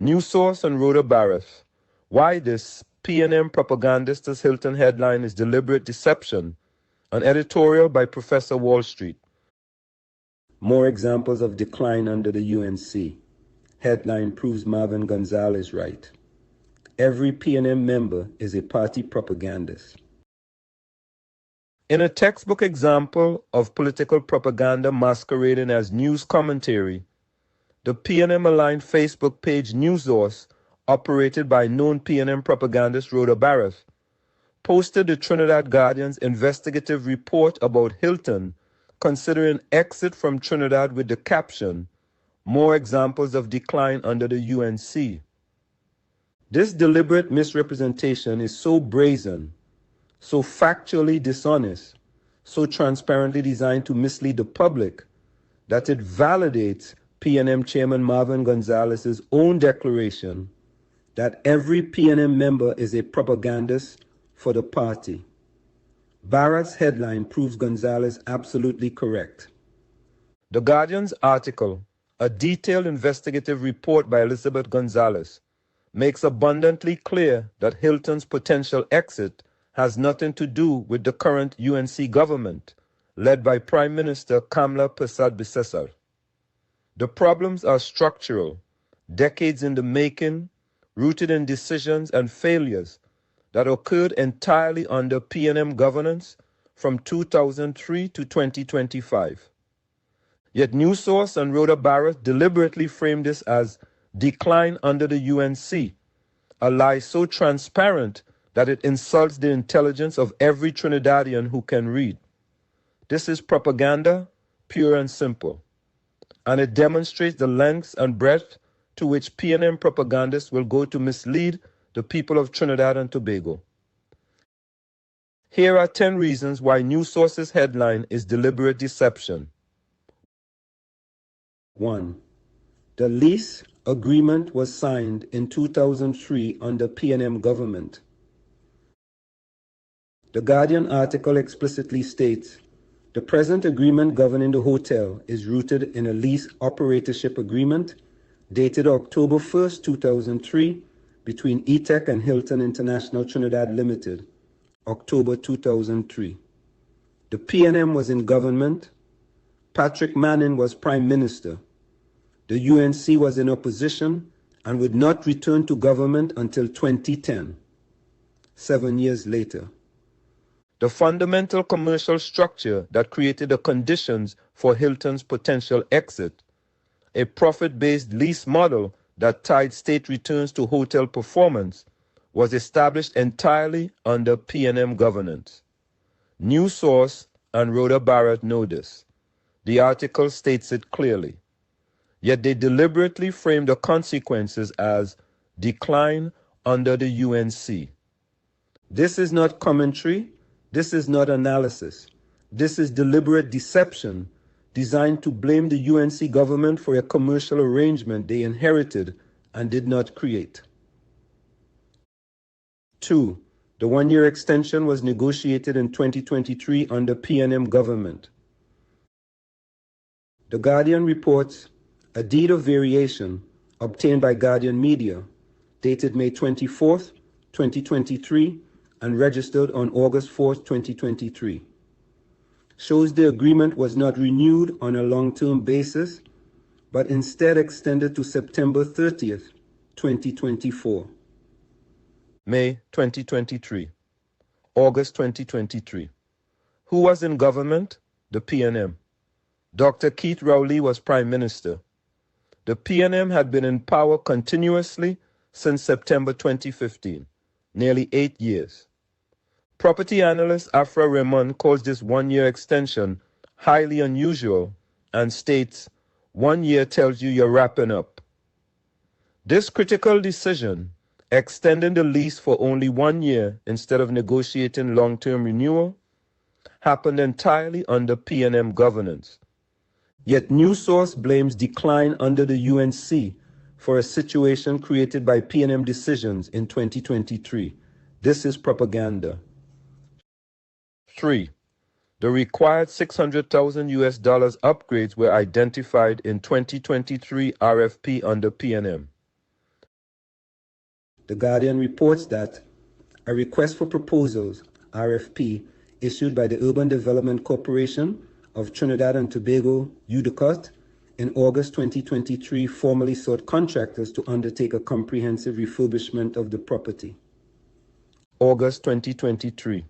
News source and Rhoda Barrett. Why this PNM Propagandist's Hilton headline is deliberate deception. An editorial by Professor Wall Street. More examples of decline under the UNC. Headline proves Marvin Gonzalez right. Every PNM member is a party propagandist. In a textbook example of political propaganda masquerading as news commentary, the PNM-aligned Facebook page NewsSource, operated by known PNM propagandist Rhoda Barrett, posted the Trinidad Guardian's investigative report about Hilton considering exit from Trinidad with the caption, "More examples of decline under the UNC." This deliberate misrepresentation is so brazen, so factually dishonest, so transparently designed to mislead the public that it validates PNM Chairman Marvin Gonzalez's own declaration that every PNM member is a propagandist for the party. Barrett's headline proves Gonzalez absolutely correct. The Guardian's article, a detailed investigative report by Elizabeth Gonzalez, makes abundantly clear that Hilton's potential exit has nothing to do with the current UNC government, led by Prime Minister Kamla Persad-Bissessar. The problems are structural, decades in the making, rooted in decisions and failures that occurred entirely under PNM governance from 2003 to 2025. Yet NewsSource and Rhoda Barrett deliberately framed this as decline under the UNC, a lie so transparent that it insults the intelligence of every Trinidadian who can read. This is propaganda, pure and simple, and it demonstrates the lengths and breadth to which PNM propagandists will go to mislead the people of Trinidad and Tobago. Here are 10 reasons why NewsSource's headline is deliberate deception. 1. The lease agreement was signed in 2003 under PNM government. The Guardian article explicitly states, the present agreement governing the hotel is rooted in a lease operatorship agreement dated October 1st, 2003 between ETEC and Hilton International Trinidad Limited, October 2003. The PNM was in government. Patrick Manning was Prime Minister. The UNC was in opposition and would not return to government until 2010, 7 years later. The fundamental commercial structure that created the conditions for Hilton's potential exit, a profit-based lease model that tied state returns to hotel performance, was established entirely under PNM governance. NewsSource and Rhoda Barrett know this. The article states it clearly. Yet they deliberately frame the consequences as decline under the UNC. This is not commentary. This is not analysis. This is deliberate deception designed to blame the UNC government for a commercial arrangement they inherited and did not create. 2. The one-year extension was negotiated in 2023 under PNM government. The Guardian reports a deed of variation obtained by Guardian Media, dated May 24th, 2023, and registered on August 4th, 2023, shows the agreement was not renewed on a long-term basis, but instead extended to September 30th, 2024. May 2023, August 2023. Who was in government? The PNM. Dr. Keith Rowley was Prime Minister. The PNM had been in power continuously since September 2015, nearly 8 years. Property analyst Afra Raymond calls this one-year extension highly unusual and states, 1 year tells you you're wrapping up. This critical decision, extending the lease for only 1 year instead of negotiating long-term renewal, happened entirely under PNM governance. Yet NewsSource blames decline under the UNC for a situation created by PNM decisions in 2023. This is propaganda. 3. The required $600,000 upgrades were identified in 2023 RFP under PNM. The Guardian reports that a request for proposals, RFP, issued by the Urban Development Corporation of Trinidad and Tobago, UDECOT, in August 2023 formally sought contractors to undertake a comprehensive refurbishment of the property. August 2023.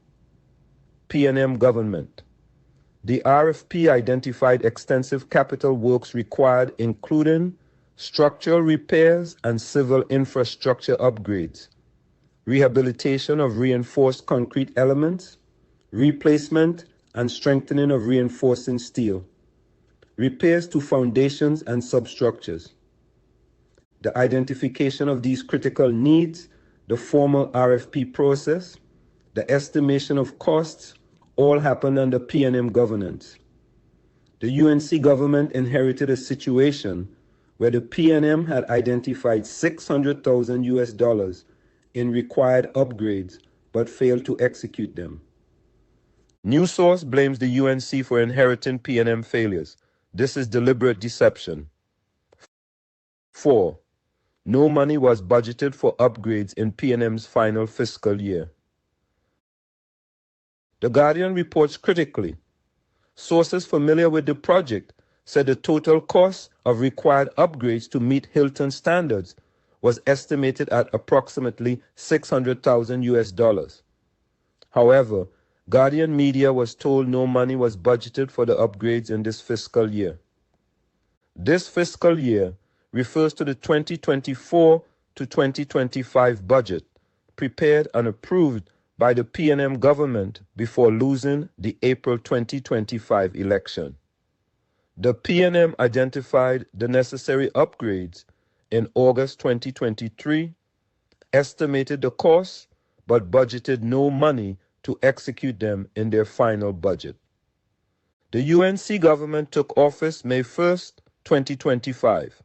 PNM Government. The RFP identified extensive capital works required, including structural repairs and civil infrastructure upgrades, rehabilitation of reinforced concrete elements, replacement and strengthening of reinforcing steel, repairs to foundations and substructures. The identification of these critical needs, the formal RFP process, the estimation of costs, all happened under PNM governance. The UNC government inherited a situation where the PNM had identified $600,000 in required upgrades but failed to execute them. News source blames the UNC for inheriting PNM failures. This is deliberate deception. 4. No money was budgeted for upgrades in PNM's final fiscal year. The Guardian reports critically. Sources familiar with the project said the total cost of required upgrades to meet Hilton standards was estimated at approximately $600,000. However, Guardian Media was told no money was budgeted for the upgrades in this fiscal year. This fiscal year refers to the 2024 to 2025 budget, prepared and approved by the PNM government before losing the April 2025 election. The PNM identified the necessary upgrades in August 2023, estimated the cost, but budgeted no money to execute them in their final budget. The UNC government took office May 1st, 2025.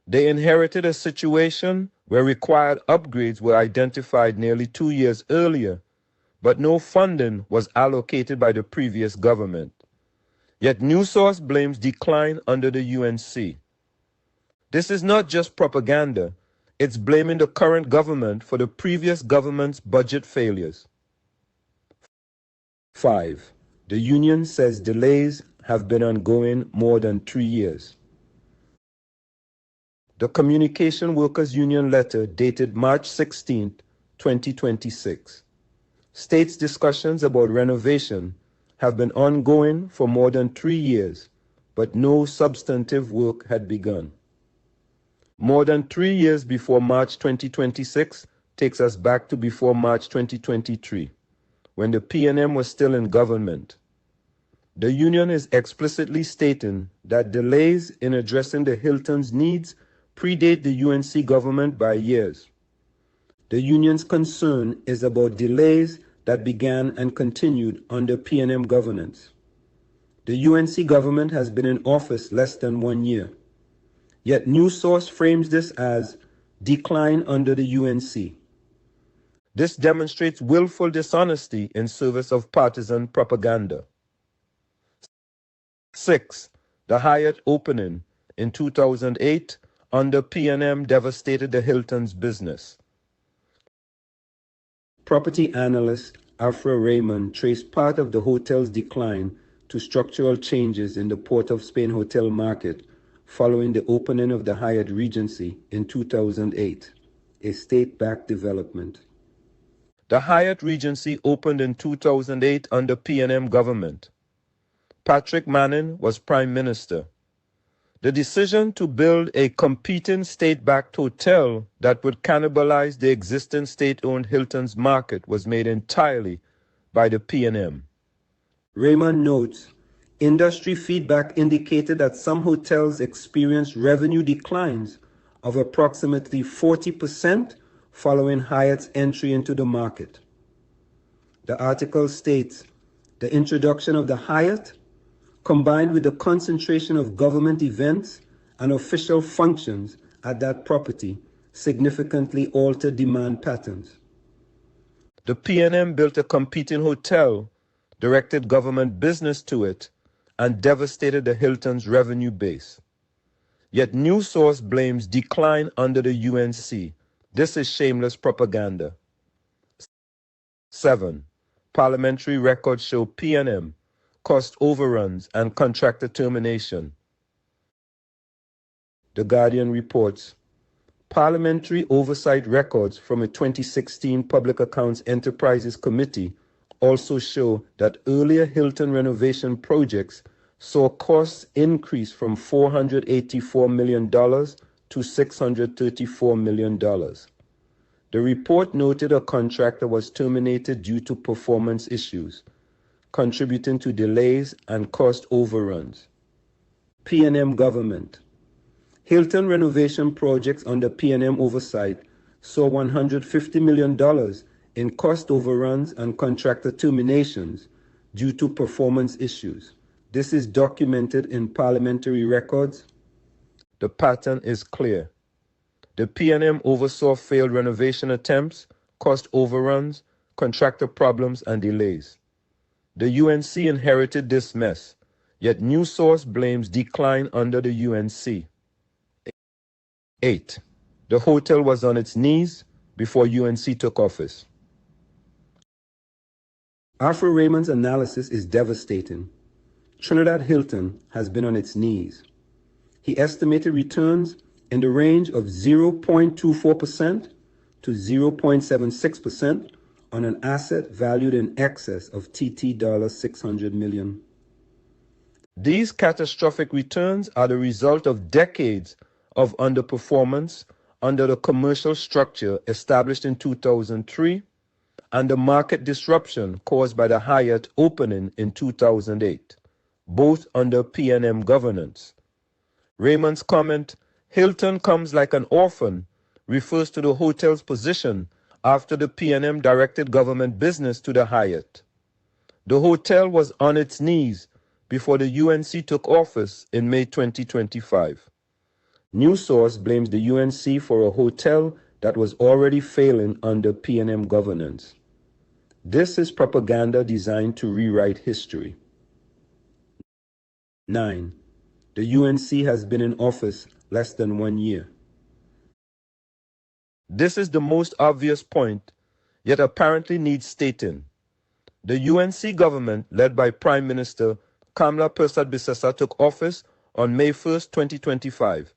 They inherited a situation where required upgrades were identified nearly 2 years earlier, but no funding was allocated by the previous government. Yet news source blames decline under the UNC. This is not just propaganda, it's blaming the current government for the previous government's budget failures. 5. The union says delays have been ongoing more than 3 years. The Communication Workers Union letter dated March 16, 2026, states discussions about renovation have been ongoing for more than 3 years, but no substantive work had begun. More than 3 years before March 2026 takes us back to before March 2023, when the PNM was still in government. The union is explicitly stating that delays in addressing the Hilton's needs predate the UNC government by years. The union's concern is about delays that began and continued under PNM governance. The UNC government has been in office less than 1 year. Yet news source frames this as decline under the UNC. This demonstrates willful dishonesty in service of partisan propaganda. 6. The Hyatt opening in 2008 under PNM devastated the Hilton's business. Property analyst Afra Raymond traced part of the hotel's decline to structural changes in the Port of Spain hotel market following the opening of the Hyatt Regency in 2008, a state-backed development. The Hyatt Regency opened in 2008 under PNM government. Patrick Manning was Prime Minister. The decision to build a competing state-backed hotel that would cannibalize the existing state-owned Hilton's market was made entirely by the PNM. Raymond notes, industry feedback indicated that some hotels experienced revenue declines of approximately 40% following Hyatt's entry into the market. The article states, the introduction of the Hyatt, combined with the concentration of government events and official functions at that property, significantly altered demand patterns. The PNM built a competing hotel, directed government business to it, and devastated the Hilton's revenue base. Yet news source blames decline under the UNC, This is shameless propaganda. 7. Parliamentary records show PNM cost overruns and contractor termination. The Guardian reports, parliamentary oversight records from a 2016 Public Accounts Enterprises Committee also show that earlier Hilton renovation projects saw costs increase from $484 million to $634 million. The report noted a contractor was terminated due to performance issues, contributing to delays and cost overruns. PNM government. Hilton renovation projects under PNM oversight saw $150 million in cost overruns and contractor terminations due to performance issues. This is documented in parliamentary records. The pattern is clear. The PNM oversaw failed renovation attempts, cost overruns, contractor problems, and delays. The UNC inherited this mess, yet new source blames decline under the UNC. 8. The hotel was on its knees before UNC took office. Afro Raymond's analysis is devastating. Trinidad Hilton has been on its knees. He estimated returns in the range of 0.24% to 0.76% on an asset valued in excess of TT $600 million. These catastrophic returns are the result of decades of underperformance under the commercial structure established in 2003 and the market disruption caused by the Hyatt opening in 2008, both under PNM governance. Raymond's comment, "Hilton comes like an orphan," refers to the hotel's position after the PNM directed government business to the Hyatt. The hotel was on its knees before the UNC took office in May 2025. New source blames the UNC for a hotel that was already failing under PNM governance. This is propaganda designed to rewrite history. 9. The UNC has been in office less than 1 year. This is the most obvious point, yet apparently needs stating. The UNC government, led by Prime Minister Kamla Persad-Bissessar, took office on May 1, 2025.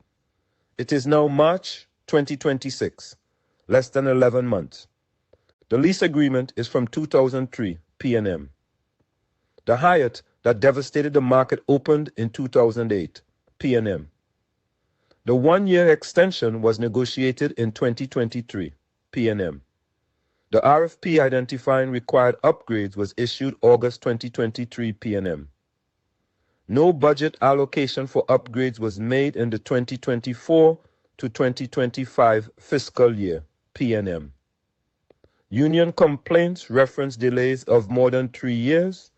It is now March 2026, less than 11 months. The lease agreement is from 2003, PNM. The Hyatt that devastated the market opened in 2008, PNM. The 1-year extension was negotiated in 2023, PNM. The RFP identifying required upgrades was issued August 2023, PNM. No budget allocation for upgrades was made in the 2024 to 2025 fiscal year, PNM. Union complaints reference delays of more than 3 years,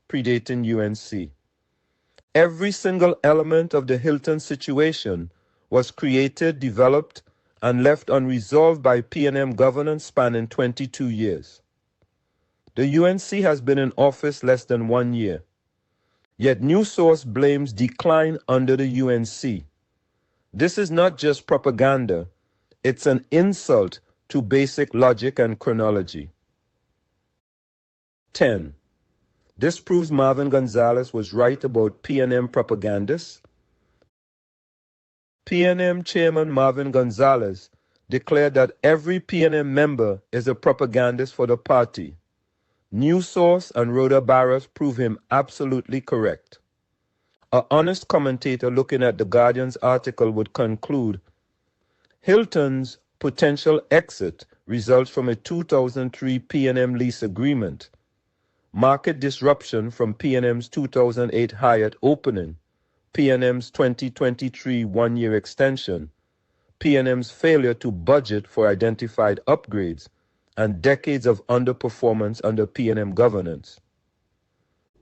predating UNC. Every single element of the Hilton situation was created, developed, and left unresolved by PNM governance spanning 22 years. The UNC has been in office less than 1 year. Yet new source blames decline under the UNC. This is not just propaganda, it's an insult to basic logic and chronology. 10. This proves Marvin Gonzalez was right about PNM propagandists. PNM Chairman Marvin Gonzalez declared that every PNM member is a propagandist for the party. New Source and Rhoda Barros prove him absolutely correct. An honest commentator looking at the Guardian's article would conclude, Hilton's potential exit results from a 2003 PNM lease agreement, market disruption from PNM's 2008 Hyatt opening, PNM's 2023 1-year extension, PNM's failure to budget for identified upgrades, and decades of underperformance under PNM governance.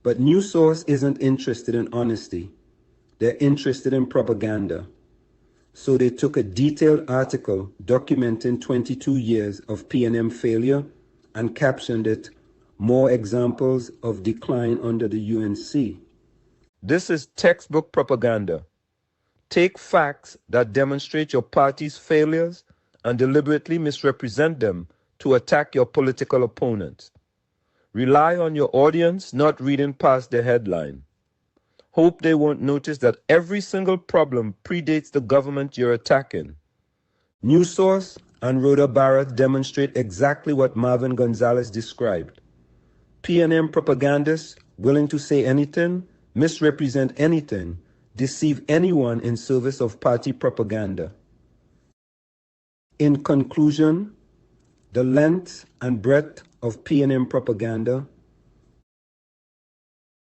But New Source isn't interested in honesty. They're interested in propaganda. So they took a detailed article documenting 22 years of PNM failure and captioned it, "More Examples of Decline Under the UNC." This is textbook propaganda. Take facts that demonstrate your party's failures and deliberately misrepresent them to attack your political opponent. Rely on your audience not reading past the headline. Hope they won't notice that every single problem predates the government you're attacking. News Source and Rhoda Barrett demonstrate exactly what Marvin Gonzalez described. PNM propagandists willing to say anything, misrepresent anything, deceive anyone in service of party propaganda. In conclusion, the length and breadth of PNM propaganda,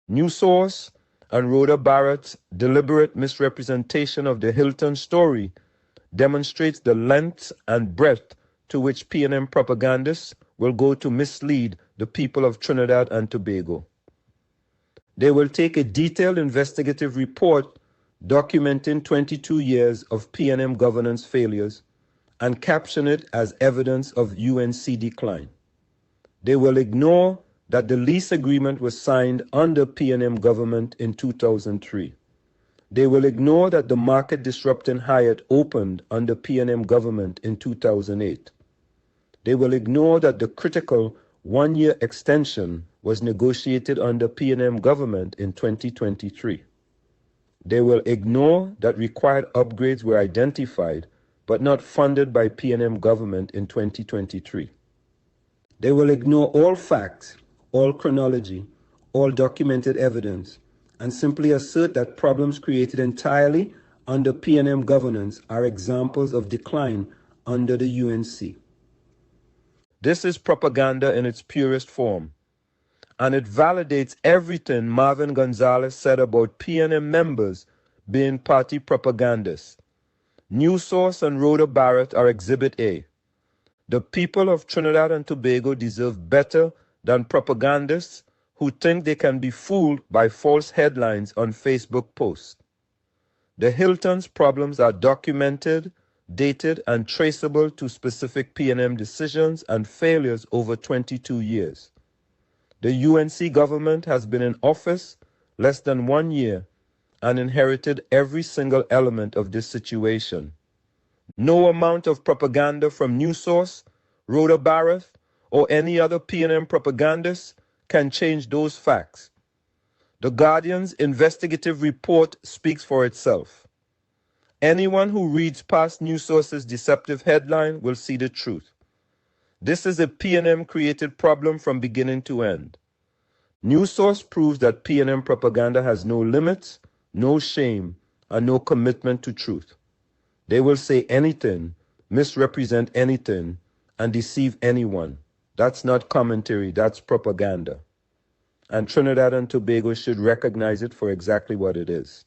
News Source and Rhoda Barrett's deliberate misrepresentation of the Hilton story demonstrates the length and breadth to which PNM propagandists will go to mislead the people of Trinidad and Tobago. They will take a detailed investigative report documenting 22 years of PNM governance failures and caption it as evidence of UNC decline. They will ignore that the lease agreement was signed under PNM government in 2003. They will ignore that the market disrupting Hyatt opened under PNM government in 2008. They will ignore that the critical one-year extension was negotiated under PNM government in 2023. They will ignore that required upgrades were identified but not funded by PNM government in 2023. They will ignore all facts, all chronology, all documented evidence, and simply assert that problems created entirely under PNM governance are examples of decline under the UNC. This is propaganda in its purest form, and it validates everything Marvin Gonzalez said about PNM members being party propagandists. News Source and Rhoda Barrett are Exhibit A. The people of Trinidad and Tobago deserve better than propagandists who think they can be fooled by false headlines on Facebook posts. The Hilton's problems are documented, dated, and traceable to specific PNM decisions and failures over 22 years. The UNC government has been in office less than 1 year and inherited every single element of this situation. No amount of propaganda from News Source, Rhoda Barrett, or any other PNM propagandist can change those facts. The Guardian's investigative report speaks for itself. Anyone who reads past News Source's deceptive headline will see the truth. This is a PNM-created problem from beginning to end. News Source proves that PNM propaganda has no limits, no shame, and no commitment to truth. They will say anything, misrepresent anything, and deceive anyone. That's not commentary, that's propaganda. And Trinidad and Tobago should recognize it for exactly what it is.